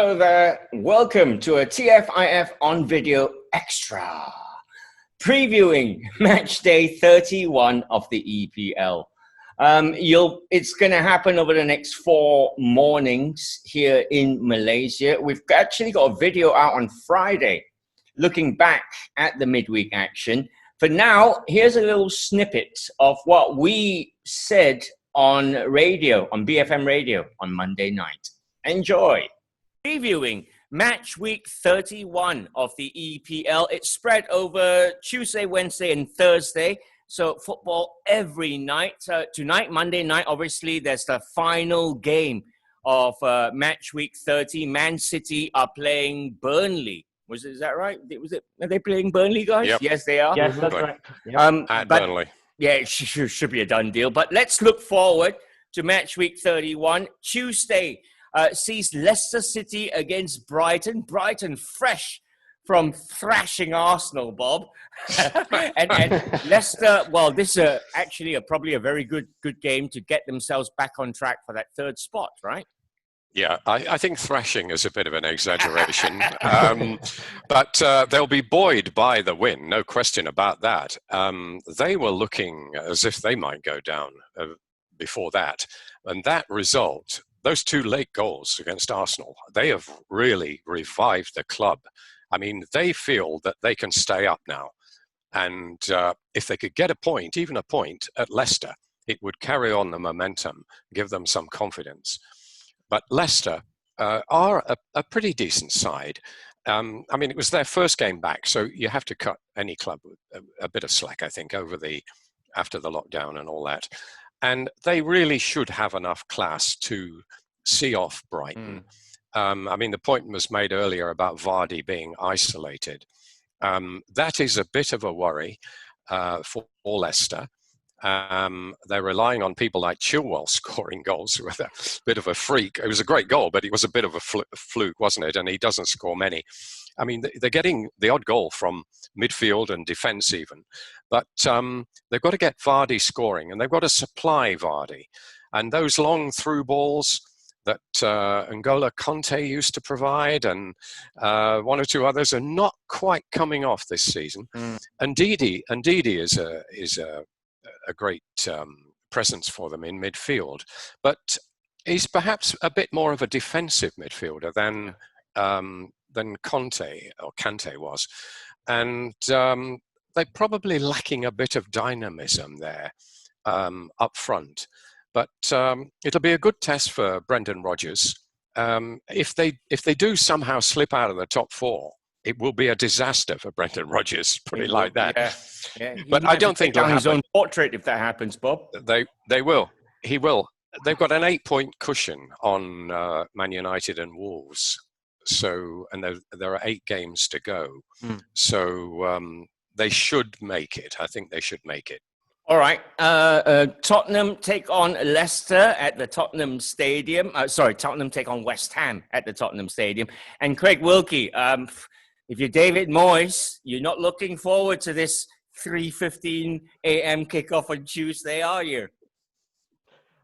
Hello there. Welcome to a TFIF on video extra, previewing match day 31 of the EPL. It's going to happen over the next 4 mornings here in Malaysia. We've actually got a video out on Friday looking back at the midweek action. For now, here's a little snippet of what we said on radio, on BFM radio on Monday night. Enjoy. Previewing match week 31 of the EPL. It's spread over Tuesday, Wednesday, and Thursday. So football every night. Tonight, Monday night, obviously, there's the final game of match week 30. Man City are playing Burnley. Is that right? Are they playing Burnley, guys? Yep. Yes, they are. Yes, that's right. Yep. At Burnley. Yeah, it should be a done deal. But let's look forward to match week 31. Tuesday sees Leicester City against Brighton. Brighton fresh from thrashing Arsenal, Bob. and Leicester, well, this is actually probably a very good game to get themselves back on track for that third spot, right? Yeah, I think thrashing is a bit of an exaggeration, but they'll be buoyed by the win, no question about that. They were looking as if they might go down before that, and that result, those 2 late goals against Arsenal, they have really revived the club. I mean, they feel that they can stay up now, and if they could get a point, even a point at Leicester, it would carry on the momentum, give them some confidence. But Leicester are a pretty decent side. I mean, it was their first game back, so you have to cut any club a bit of slack, I think, after the lockdown and all that. And they really should have enough class to see off Brighton. I mean, the point was made earlier about Vardy being isolated. That is a bit of a worry for Leicester. They're relying on people like Chilwell scoring goals with a bit of a freak. It was a great goal, but it was a bit of a fluke, wasn't it? And he doesn't score many. I mean, they're getting the odd goal from midfield and defence even. But they've got to get Vardy scoring, and they've got to supply Vardy. And those long through balls that N'Golo Conte used to provide, and 1 or 2 others are not quite coming off this season. And Ndidi is a great presence for them in midfield, but he's perhaps a bit more of a defensive midfielder than Conte or Kante was, and they're probably lacking a bit of dynamism there up front. But it'll be a good test for Brendan Rodgers. If they do somehow slip out of the top 4, it will be a disaster for Brendan Rodgers, put it like that. Yeah. But I don't think he'll take down his own portrait if that happens, Bob. They will. He will. They've got an 8-point cushion on Man United and Wolves. So, and there are 8 games to go. So they should make it. I think they should make it. All right. Tottenham take on Leicester at the Tottenham Stadium. Tottenham take on West Ham at the Tottenham Stadium. And Craig Wilkie, if you're David Moyes, you're not looking forward to this 3:15 a.m. kickoff on Tuesday, are you?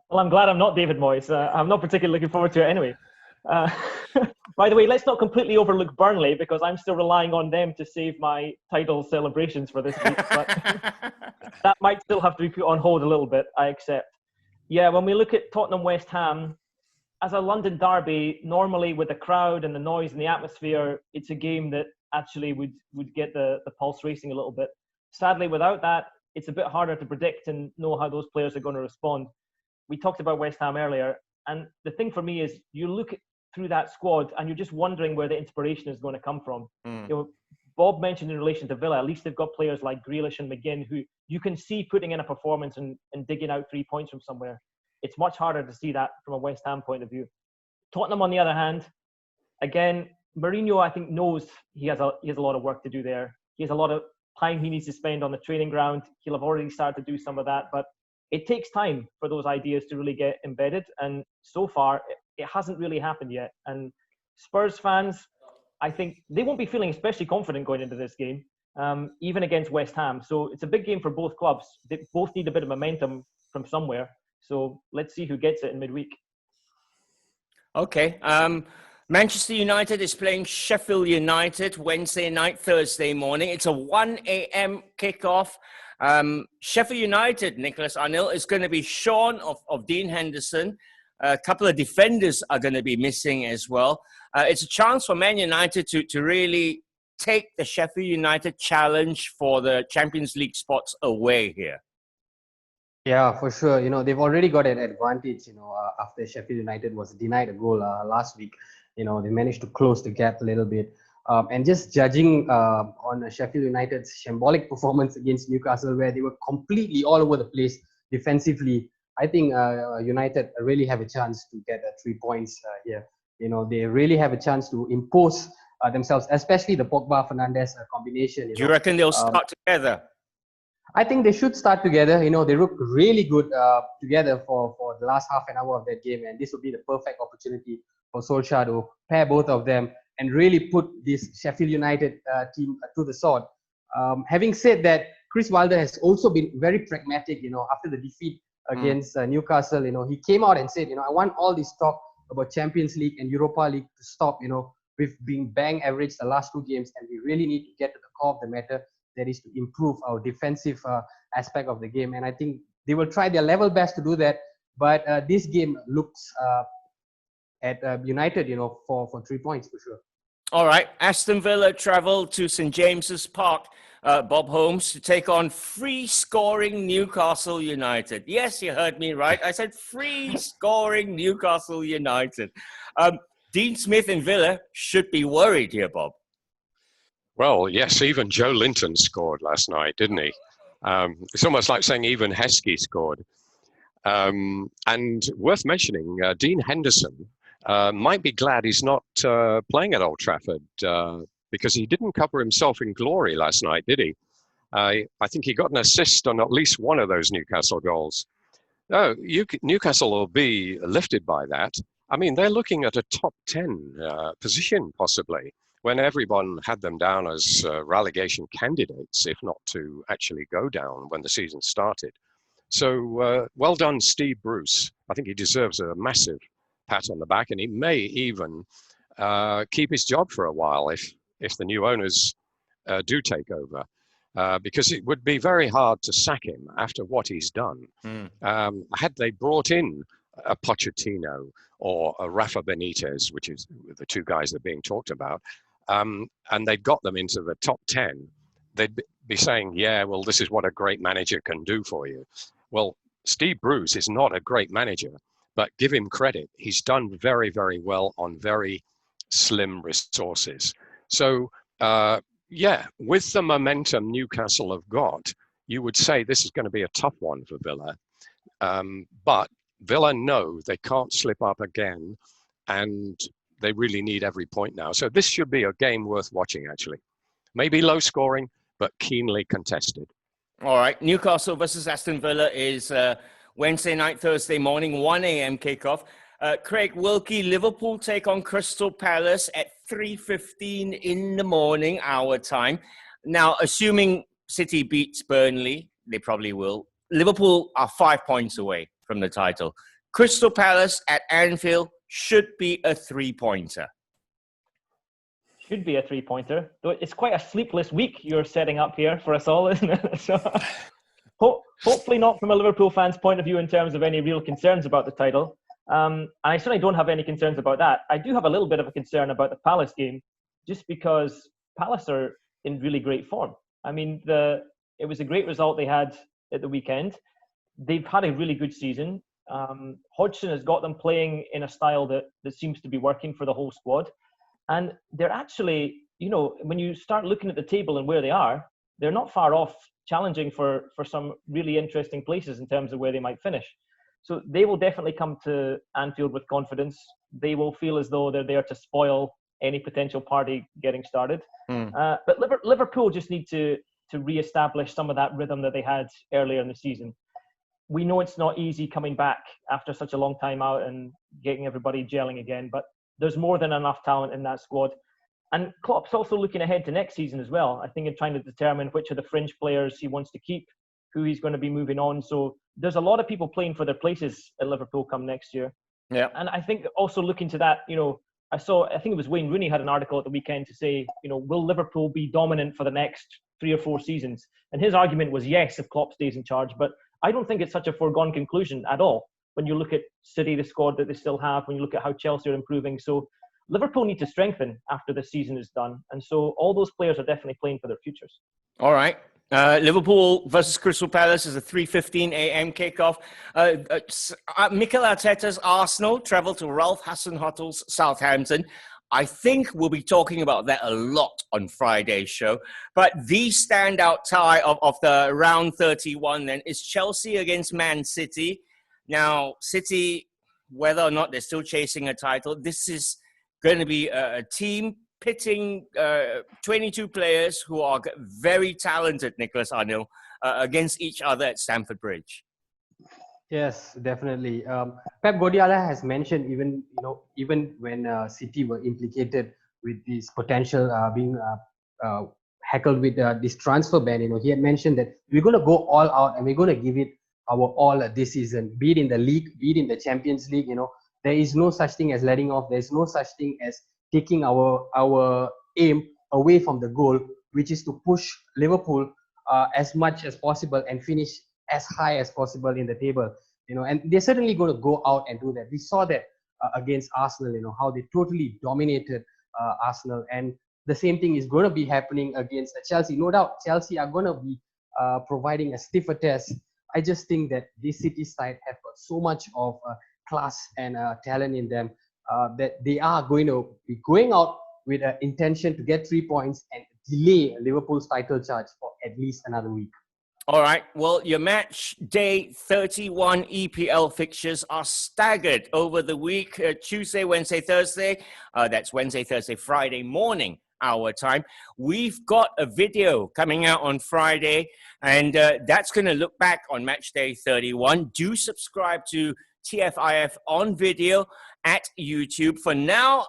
Well, I'm glad I'm not David Moyes. I'm not particularly looking forward to it anyway. By the way, let's not completely overlook Burnley, because I'm still relying on them to save my title celebrations for this week. But that might still have to be put on hold a little bit, I accept. Yeah, when we look at Tottenham West Ham, as a London derby, normally with the crowd and the noise and the atmosphere, it's a game that actually would get the pulse racing a little bit. Sadly, without that, it's a bit harder to predict and know how those players are going to respond. We talked about West Ham earlier, and the thing for me is you look through that squad and you're just wondering where the inspiration is going to come from. You know, Bob mentioned in relation to Villa, at least they've got players like Grealish and McGinn who you can see putting in a performance and digging out 3 points from somewhere. It's much harder to see that from a West Ham point of view. Tottenham, on the other hand, again, Mourinho, I think, knows he has a lot of work to do there. He has a lot of time he needs to spend on the training ground. He'll have already started to do some of that, but it takes time for those ideas to really get embedded. And so far, it hasn't really happened yet. And Spurs fans, I think they won't be feeling especially confident going into this game, even against West Ham. So it's a big game for both clubs. They both need a bit of momentum from somewhere. So let's see who gets it in midweek. Okay. Manchester United is playing Sheffield United Wednesday night, Thursday morning. It's a 1 a.m. kickoff. Sheffield United, Nicolas Anil, is going to be shorn of Dean Henderson. A couple of defenders are going to be missing as well. It's a chance for Man United to really take the Sheffield United challenge for the Champions League spots away here. Yeah, for sure. They've already got an advantage, after Sheffield United was denied a goal last week. They managed to close the gap a little bit. And just judging on Sheffield United's shambolic performance against Newcastle, where they were completely all over the place defensively, I think United really have a chance to get 3 points here. They really have a chance to impose themselves, especially the Pogba-Fernandes combination. Do you reckon they'll start together? I think they should start together. They look really good together for the last half an hour of that game, and this would be the perfect opportunity for Solskjaer to pair both of them and really put this Sheffield United team to the sword. Having said that, Chris Wilder has also been very pragmatic. After the defeat against Newcastle, he came out and said, I want all this talk about Champions League and Europa League to stop. We've been bang average the last 2 games, and we really need to get to the core of the matter. That is to improve our defensive aspect of the game. And I think they will try their level best to do that. But this game looks at United, for 3 points for sure. All right. Aston Villa travel to St. James's Park, Bob Holmes, to take on free-scoring Newcastle United. Yes, you heard me right. I said free-scoring Newcastle United. Dean Smith and Villa should be worried here, Bob. Well, yes, even Joe Linton scored last night, didn't he? It's almost like saying even Heskey scored. And worth mentioning, Dean Henderson might be glad he's not playing at Old Trafford because he didn't cover himself in glory last night, did he? I think he got an assist on at least one of those Newcastle goals. Oh, Newcastle will be lifted by that. I mean, they're looking at a top 10 position, possibly, when everyone had them down as relegation candidates, if not to actually go down when the season started. So well done, Steve Bruce. I think he deserves a massive pat on the back, and he may even keep his job for a while if the new owners do take over, because it would be very hard to sack him after what he's done. Had they brought in a Pochettino or a Rafa Benitez, which is the 2 guys that are being talked about, and they'd got them into the top 10, they'd be saying, yeah, well, this is what a great manager can do for you. Well, Steve Bruce is not a great manager, but give him credit. He's done very, very well on very slim resources. So, yeah, with the momentum Newcastle have got, you would say this is going to be a tough one for Villa. But Villa know they can't slip up again, and they really need every point now. So this should be a game worth watching, actually. Maybe low scoring, but keenly contested. All right. Newcastle versus Aston Villa is Wednesday night, Thursday morning, 1 a.m. kickoff. Craig, Wilkie, Liverpool take on Crystal Palace at 3:15 in the morning, our time. Now, assuming City beats Burnley, they probably will. Liverpool are 5 points away from the title. Crystal Palace at Anfield should be a 3-pointer. Should be a 3-pointer. Though it's quite a sleepless week you're setting up here for us all, isn't it? So, hopefully not from a Liverpool fan's point of view in terms of any real concerns about the title. And I certainly don't have any concerns about that. I do have a little bit of a concern about the Palace game, just because Palace are in really great form. I mean, it was a great result they had at the weekend. They've had a really good season. Hodgson has got them playing in a style that seems to be working for the whole squad. And they're actually, when you start looking at the table and where they are, they're not far off challenging for some really interesting places in terms of where they might finish. So they will definitely come to Anfield with confidence. They will feel as though they're there to spoil any potential party getting started. But Liverpool just need to re-establish some of that rhythm that they had earlier in the season. We know it's not easy coming back after such a long time out and getting everybody gelling again, but there's more than enough talent in that squad. And Klopp's also looking ahead to next season as well. I think in trying to determine which of the fringe players he wants to keep, who he's going to be moving on. So there's a lot of people playing for their places at Liverpool come next year. Yeah. And I think also looking to that, I think it was Wayne Rooney had an article at the weekend to say, will Liverpool be dominant for the next 3 or 4 seasons? And his argument was yes, if Klopp stays in charge. But I don't think it's such a foregone conclusion at all. When you look at City, the squad that they still have, when you look at how Chelsea are improving. So Liverpool need to strengthen after this season is done. And so all those players are definitely playing for their futures. All right. Liverpool versus Crystal Palace is a 3:15 a.m. kickoff. Mikel Arteta's Arsenal travel to Ralph Hasenhüttl's Southampton. I think we'll be talking about that a lot on Friday's show. But the standout tie of the round 31 then is Chelsea against Man City. Now, City, whether or not they're still chasing a title, this is going to be a team pitting 22 players who are very talented, Nicolas Anil, against each other at Stamford Bridge. Yes, definitely. Pep Guardiola has mentioned even when City were implicated with this potential being heckled with this transfer ban, he had mentioned that we're going to go all out and we're going to give it our all this season, be it in the league, be it in the Champions League. There is no such thing as letting off. There's no such thing as taking our aim away from the goal, which is to push Liverpool as much as possible and finish as high as possible in the table. And they're certainly going to go out and do that. We saw that against Arsenal, how they totally dominated Arsenal, and the same thing is going to be happening against Chelsea. No doubt, Chelsea are going to be providing a stiffer test. I just think that this City side have got so much of class and talent in them that they are going to be going out with an intention to get 3 points and delay Liverpool's title charge for at least another week. All right. Well, your match day 31 EPL fixtures are staggered over the week. Tuesday, Wednesday, Thursday. That's Wednesday, Thursday, Friday morning, our time. We've got a video coming out on Friday, and that's going to look back on match day 31. Do subscribe to TFIF on video at YouTube. For now,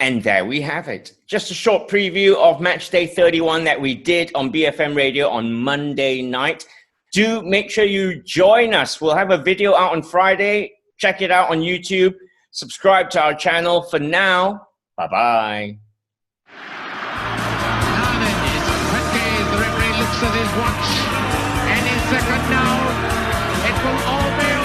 and there we have it. Just a short preview of match day 31 that we did on BFM Radio on Monday night. Do make sure you join us. We'll have a video out on Friday. Check it out on YouTube. Subscribe to our channel. For now, bye-bye. Now then, it's the referee looks at his watch. Any second now, it will all be over.